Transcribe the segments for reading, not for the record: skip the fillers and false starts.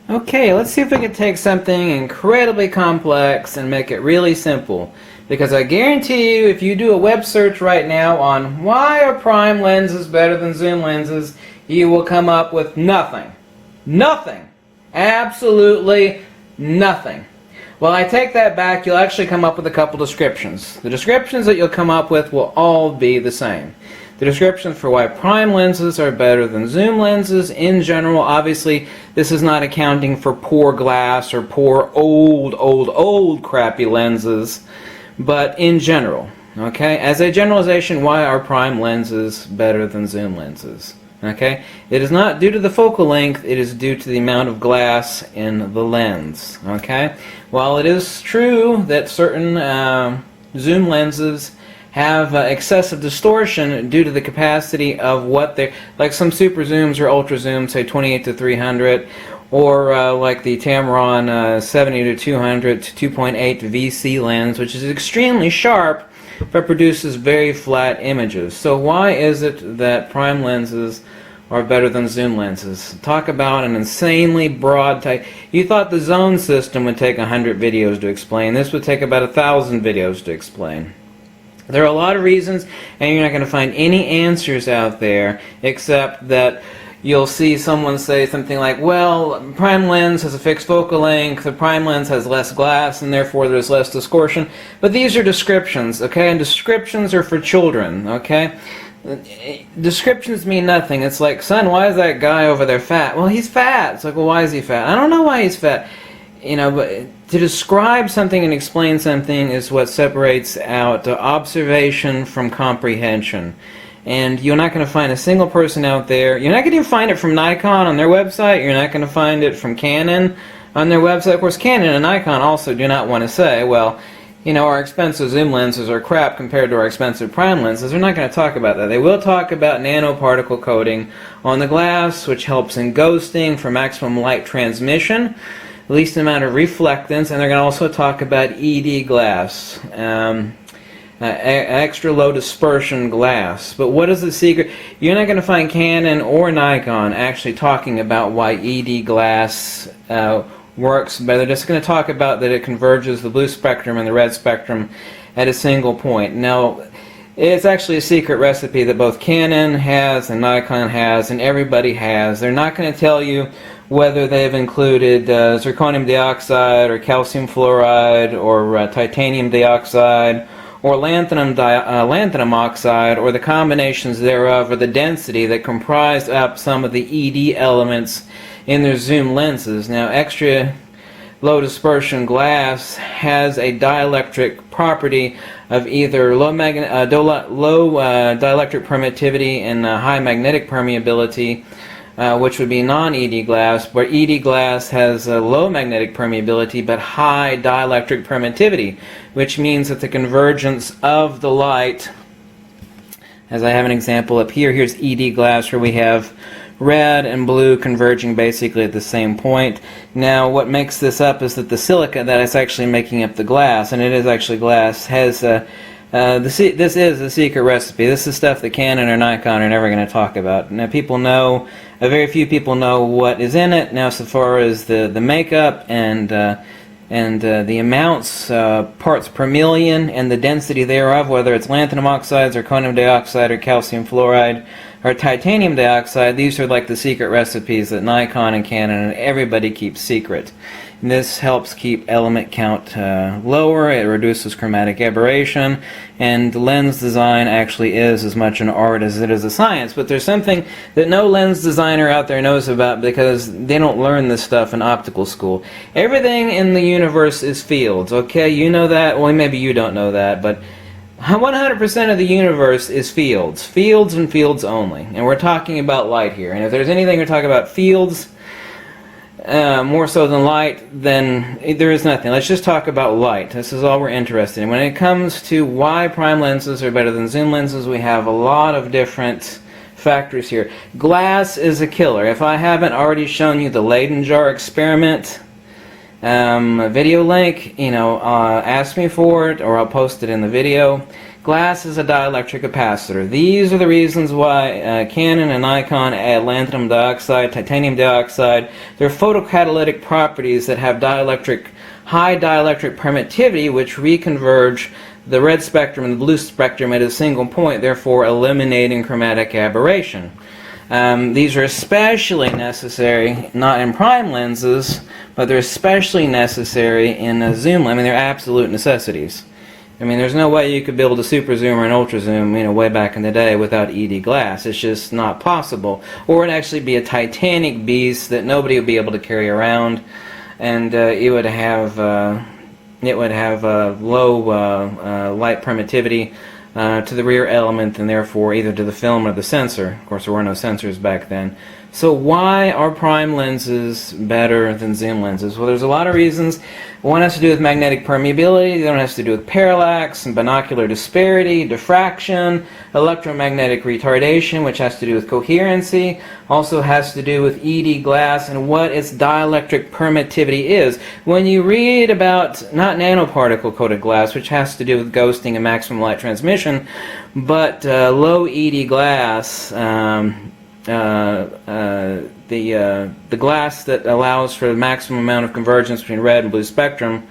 Okay, let's see if we can take something incredibly complex and make it really simple. Because I guarantee you, if you do a web search right now on why are prime lenses better than zoom lenses, you will come up with nothing. Nothing. Absolutely nothing. Well, I take that back. You'll actually come up with a couple descriptions. The descriptions that you'll come up with will all be the same. The descriptions for why prime lenses are better than zoom lenses in general. Obviously, this is not accounting for poor glass or poor old crappy lenses, but in general. Okay? As a generalization, why are prime lenses better than zoom lenses? Okay? It is not due to the focal length, it is due to the amount of glass in the lens. Okay? While it is true that certain zoom lenses have excessive distortion due to the capacity of what they're, like some super zooms or ultra zooms, say 28 to 300, or like the Tamron 70 to 200 to 2.8 VC lens, which is extremely sharp but produces very flat images. So why is it that prime lenses are better than zoom lenses? Talk about an insanely broad type. You thought the zone system would take 100 videos to explain. This would take about 1,000 videos to explain. There are a lot of reasons, and you're not going to find any answers out there except that you'll see someone say something like, well, prime lens has a fixed focal length, the prime lens has less glass, and therefore there's less distortion. But these are descriptions, okay? And descriptions are for children, okay? Descriptions mean nothing. It's like, son, why is that guy over there fat? Well, he's fat. It's like, well, why is he fat? I don't know why he's fat. You know, but to describe something and explain something is what separates out observation from comprehension. And you're not going to find a single person out there. You're not going to find it from Nikon on their website. You're not going to find it from Canon on their website. Of course, Canon and Nikon also do not want to say, well, you know, our expensive zoom lenses are crap compared to our expensive prime lenses. They're not going to talk about that. They will talk about nanoparticle coating on the glass, which helps in ghosting for maximum light transmission, least amount of reflectance, and they're going to also talk about ED glass, extra low dispersion glass. But what is the secret? You're not going to find Canon or Nikon actually talking about why ED glass works, but they're just going to talk about that it converges the blue spectrum and the red spectrum at a single point. Now, it's actually a secret recipe that both Canon has and Nikon has and everybody has. They're not going to tell you whether they've included zirconium dioxide or calcium fluoride or titanium dioxide or lanthanum oxide or the combinations thereof or the density that comprise up some of the ED elements in their zoom lenses. Now, extra low dispersion glass has a dielectric property of either low dielectric permittivity and high magnetic permeability, which would be non-ED glass, where ED glass has a low magnetic permeability but high dielectric permittivity, which means that the convergence of the light, as I have an example up here, here's ED glass where we have red and blue converging basically at the same point. Now, what makes this up is that the silica that is actually making up the glass, and it is actually glass, has this is the secret recipe. This is stuff that Canon or Nikon are never going to talk about. Now, people know, very few people know what is in it. Now, so far as the makeup and the amounts, parts per million, and the density thereof, whether it's lanthanum oxide, zirconium dioxide, or calcium fluoride, or titanium dioxide, these are like the secret recipes that Nikon and Canon and everybody keeps secret. And this helps keep element count lower, it reduces chromatic aberration, and lens design actually is as much an art as it is a science. But there's something that no lens designer out there knows about because they don't learn this stuff in optical school. Everything in the universe is fields, okay? You know that? Well, maybe you don't know that, but 100% of the universe is fields. Fields and fields only. And we're talking about light here. And if there's anything we're talking about fields, more so than light, then there is nothing. Let's just talk about light. This is all we're interested in. When it comes to why prime lenses are better than zoom lenses, we have a lot of different factors here. Glass is a killer. If I haven't already shown you the Leyden jar experiment video link, ask me for it or I'll post it in the video. Glass is a dielectric capacitor. These are the reasons why Canon and Nikon add lanthanum dioxide, titanium dioxide. They're photocatalytic properties that have high dielectric permittivity, which reconverge the red spectrum and the blue spectrum at a single point, therefore eliminating chromatic aberration. These are especially necessary, not in prime lenses, but they're especially necessary in a zoom lens. I mean, they're absolute necessities. I mean, there's no way you could build a super zoom or an ultra zoom, way back in the day without ED glass. It's just not possible. Or it'd actually be a titanic beast that nobody would be able to carry around, and it would have low light permittivity to the rear element, and therefore either to the film or the sensor. Of course, there were no sensors back then. So why are prime lenses better than zoom lenses? Well, there's a lot of reasons. One has to do with magnetic permeability, the other one has to do with parallax and binocular disparity, diffraction, electromagnetic retardation, which has to do with coherency, also has to do with ED glass and what its dielectric permittivity is. When you read about, not nanoparticle coated glass, which has to do with ghosting and maximum light transmission, but low ED glass, the glass that allows for the maximum amount of convergence between red and blue spectrum,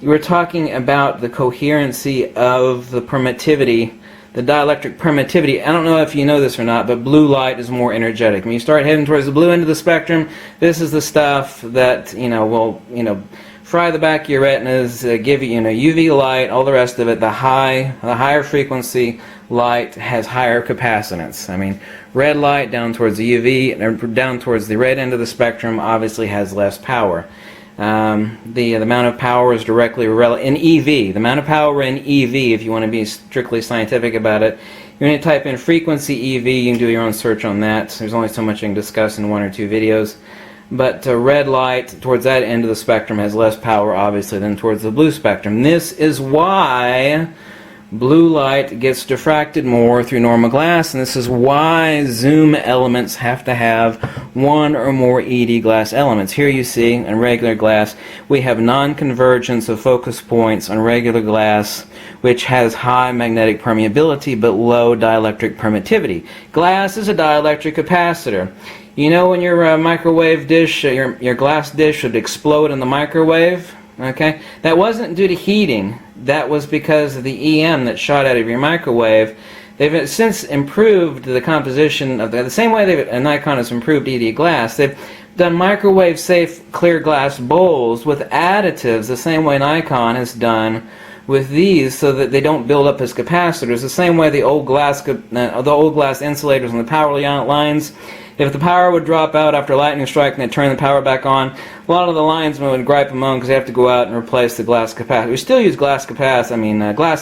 we're talking about the coherency of the permittivity, the dielectric permittivity. I don't know if you know this or not, but blue light is more energetic. When you start heading towards the blue end of the spectrum, this is the stuff that will fry the back of your retinas, give you UV light, all the rest of it. The higher frequency light has higher capacitance. I mean, red light down towards the UV, or down towards the red end of the spectrum, obviously has less power. The amount of power is directly in EV. The amount of power in EV, if you want to be strictly scientific about it, you're going to type in frequency EV. You can do your own search on that. There's only so much you can discuss in 1 or 2 videos. But red light towards that end of the spectrum has less power, obviously, than towards the blue spectrum. This is why blue light gets diffracted more through normal glass, and this is why zoom elements have to have 1 or more ED glass elements. Here you see in regular glass we have non-convergence of focus points on regular glass, which has high magnetic permeability but low dielectric permittivity. Glass is a dielectric capacitor. When your microwave dish, your glass dish would explode in the microwave, okay? That wasn't due to heating. That was because of the EM that shot out of your microwave. They've since improved the composition of the same way Nikon has improved ED glass. They've done microwave-safe clear glass bowls with additives the same way Nikon has done with these, so that they don't build up as capacitors. The same way the old glass insulators on the power lines. If the power would drop out after a lightning strike and they turn the power back on, a lot of the linesmen would gripe and moan because they have to go out and replace the glass capacitor. We still use glass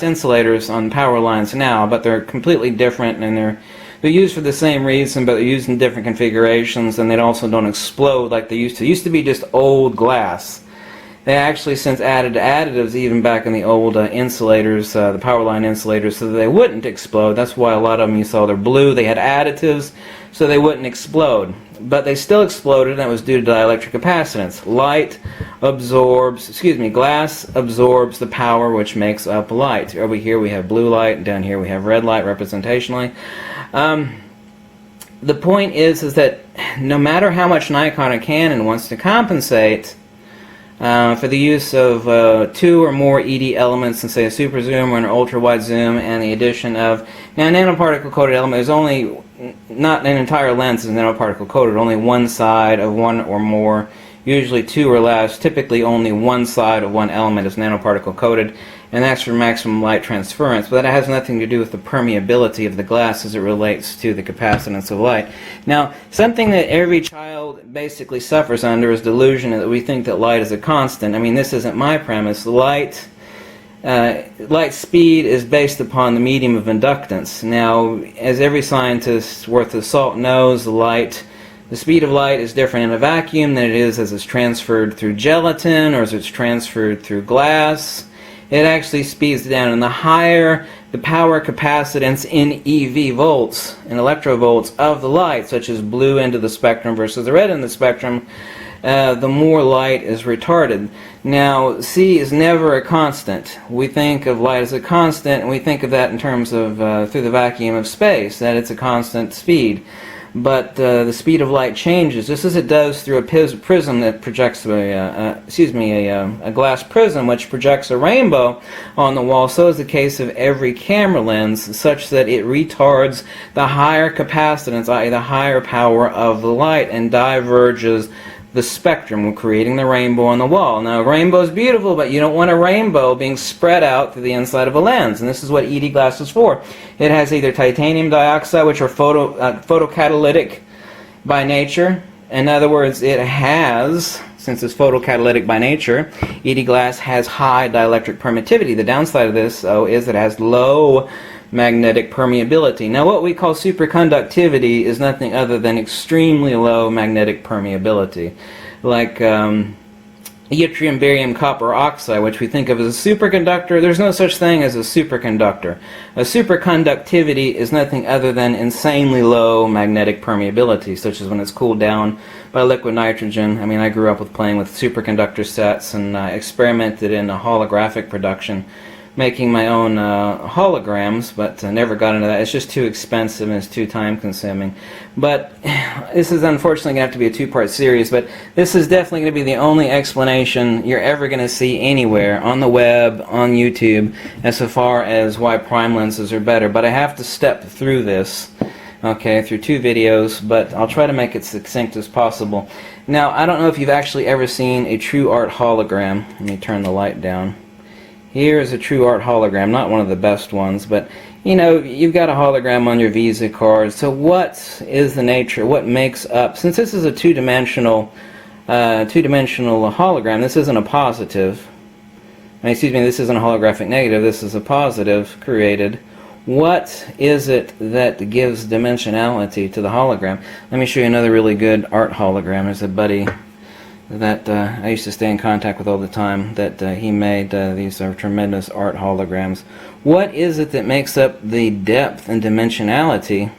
insulators on power lines now, but they're completely different, and they're used for the same reason, but they're used in different configurations, and they also don't explode like they used to. It used to be just old glass. They actually since added additives even back in the old insulators, the power line insulators, so that they wouldn't explode. That's why a lot of them you saw they're blue. They had additives so they wouldn't explode. But they still exploded, and that was due to dielectric capacitance. Glass absorbs the power which makes up light. Over here we have blue light, and down here we have red light representationally. The point is that no matter how much Nikon or Canon wants to compensate for the use of 2 or more ED elements in, say, a super zoom or an ultra wide zoom, and the addition of nanoparticle coated element, there's only not an entire lens is nanoparticle coated, only one side of 1 or more, usually 2 or less. Typically only one side of one element is nanoparticle coated, and that's for maximum light transference, but that has nothing to do with the permeability of the glass as it relates to the capacitance of light. Now, something that every child basically suffers under is delusion that we think that light is a constant. I mean, this isn't my premise. Light speed is based upon the medium of inductance. Now, as every scientist worth of salt knows, the speed of light is different in a vacuum than it is as it's transferred through gelatin or as it's transferred through glass. it actually speeds it down. And the higher the power capacitance in EV volts, in electrovolts of the light, such as blue end of the spectrum versus the red end of the spectrum, the more light is retarded. Now, C is never a constant. We think of light as a constant, and we think of that in terms of through the vacuum of space, that it's a constant speed. But the speed of light changes, just as it does through a prism that projects a glass prism which projects a rainbow on the wall. So is the case of every camera lens, such that it retards the higher capacitance, i.e. the higher power of the light, and diverges the spectrum, creating the rainbow on the wall. Now, a rainbow is beautiful, but you don't want a rainbow being spread out through the inside of a lens, and this is what ED glass is for. It has either titanium dioxide, which are photocatalytic by nature. In other words, it has, since it's photocatalytic by nature, ED glass has high dielectric permittivity. The downside of this, though, is it has low magnetic permeability. Now, what we call superconductivity is nothing other than extremely low magnetic permeability. Like yttrium, barium, copper oxide, which we think of as a superconductor, there's no such thing as a superconductor. A superconductivity is nothing other than insanely low magnetic permeability, such as when it's cooled down by liquid nitrogen. I mean, I grew up with playing with superconductor sets, and I experimented in a holographic production, making my own holograms, but never got into that. It's just too expensive and it's too time consuming. But this is unfortunately going to have to be a two-part series, but this is definitely going to be the only explanation you're ever going to see anywhere on the web, on YouTube, as far as why prime lenses are better. But I have to step through this, okay, through two videos, but I'll try to make it succinct as possible. Now, I don't know if you've actually ever seen a true art hologram. Let me turn the light down. Here is a true art hologram, not one of the best ones, but you know, you've got a hologram on your Visa card. So what is the nature, what makes up, since this is a two-dimensional hologram, this isn't a positive, excuse me, this isn't a holographic negative, this is a positive created. What is it that gives dimensionality to the hologram? Let me show you another really good art hologram. There's a buddy that I used to stay in contact with all the time, that he made these are tremendous art holograms. What is it that makes up the depth and dimensionality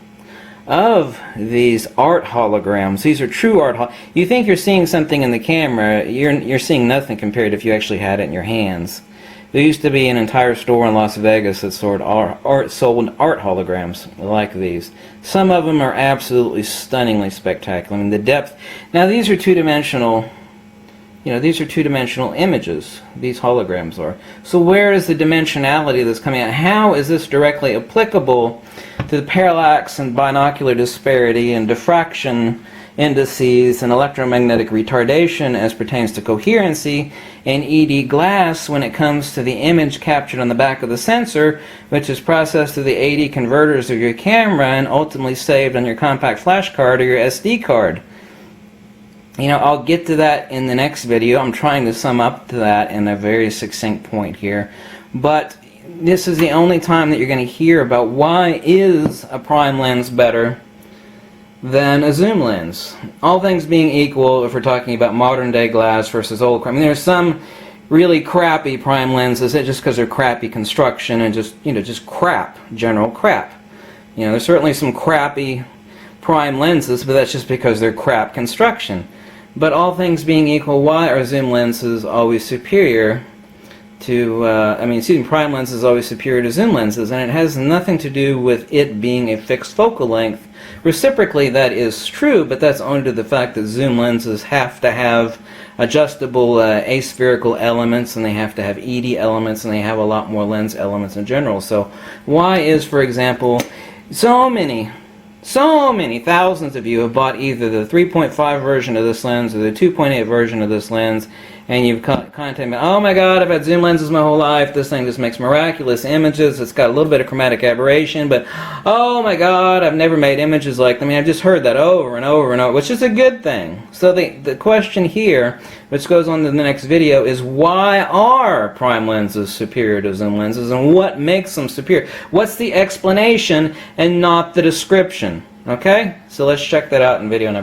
of these art holograms? These are true art you think you're seeing something in the camera, you're seeing nothing compared if you actually had it in your hands. There used to be an entire store in Las Vegas that sold art holograms like these. Some of them are absolutely stunningly spectacular. I mean, the depth. Now, these are two-dimensional. You know, these are two-dimensional images, these holograms are. So where is the dimensionality that's coming out? How is this directly applicable to the parallax and binocular disparity and diffraction indices and electromagnetic retardation as pertains to coherency in ED glass when it comes to the image captured on the back of the sensor, which is processed through the AD converters of your camera and ultimately saved on your compact flash card or your SD card? You know, I'll get to that in the next video. I'm trying to sum up to that in a very succinct point here. But this is the only time that you're going to hear about why is a prime lens better than a zoom lens. All things being equal, if we're talking about modern day glass versus old, I mean, there's some really crappy prime lenses that just because they're crappy construction and just, you know, just crap, general crap. You know, there's certainly some crappy prime lenses, but that's just because they're crap construction. But all things being equal, why are zoom lenses always superior to, prime lenses is always superior to zoom lenses, and it has nothing to do with it being a fixed focal length. Reciprocally, that is true, but that's owing to the fact that zoom lenses have to have adjustable aspherical elements, and they have to have ED elements, and they have a lot more lens elements in general. So why is, for example, so many thousands of you have bought either the 3.5 version of this lens or the 2.8 version of this lens, and you've contacted me, oh my god, I've had zoom lenses my whole life, this thing just makes miraculous images, it's got a little bit of chromatic aberration, but oh my god, I've never made images like them. I mean, I've just heard that over and over and over, which is a good thing. So the question here, which goes on to the next video, is why are prime lenses superior to zoom lenses, and what makes them superior? What's the explanation and not the description? Okay, so let's check that out in video number